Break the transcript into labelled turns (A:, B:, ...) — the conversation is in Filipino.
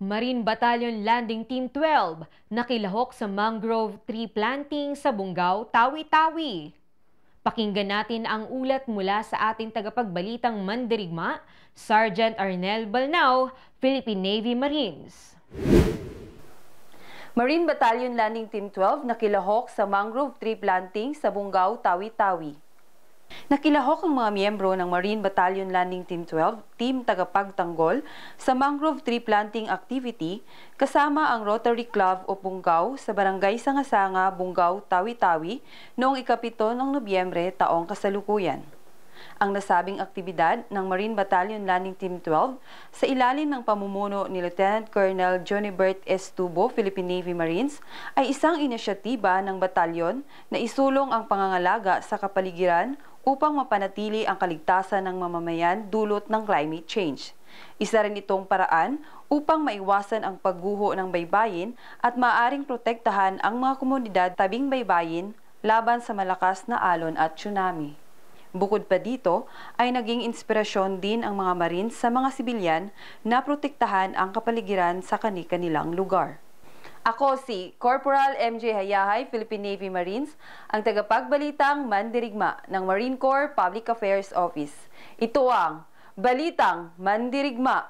A: Marine Battalion Landing Team 12 nakilahok sa mangrove tree planting sa Bungaw, Tawi-Tawi. Pakinggan natin ang ulat mula sa ating tagapagbalitang mandirigma, Sergeant Arnel Balnao, Philippine Navy Marines.
B: Marine Battalion Landing Team 12 nakilahok sa mangrove tree planting sa Bungaw, Tawi-Tawi. Nakilahok ang mga miyembro ng Marine Battalion Landing Team 12, Team Tagapagtanggol, sa mangrove tree planting activity kasama ang Rotary Club o Bungaw sa Barangay Sanga-Sanga, Bungaw, Tawi-Tawi noong ika-7 ng Nobyembre taong kasalukuyan. Ang nasabing aktibidad ng Marine Battalion Landing Team 12 sa ilalim ng pamumuno ni Lieutenant Colonel Jonibert S. Tubo, Philippine Navy Marines, ay isang inisyatiba ng batalyon na isulong ang pangangalaga sa kapaligiran upang mapanatili ang kaligtasan ng mamamayan dulot ng climate change. Isa rin itong paraan upang maiwasan ang pagguho ng baybayin at maaaring protektahan ang mga komunidad tabing baybayin laban sa malakas na alon at tsunami. Bukod pa dito, ay naging inspirasyon din ang mga Marines sa mga sibilyan na protektahan ang kapaligiran sa kani-kanilang lugar. Ako si Corporal MJ Hayahay, Philippine Navy Marines, ang tagapagbalitang mandirigma ng Marine Corps Public Affairs Office. Ito ang Balitang Mandirigma.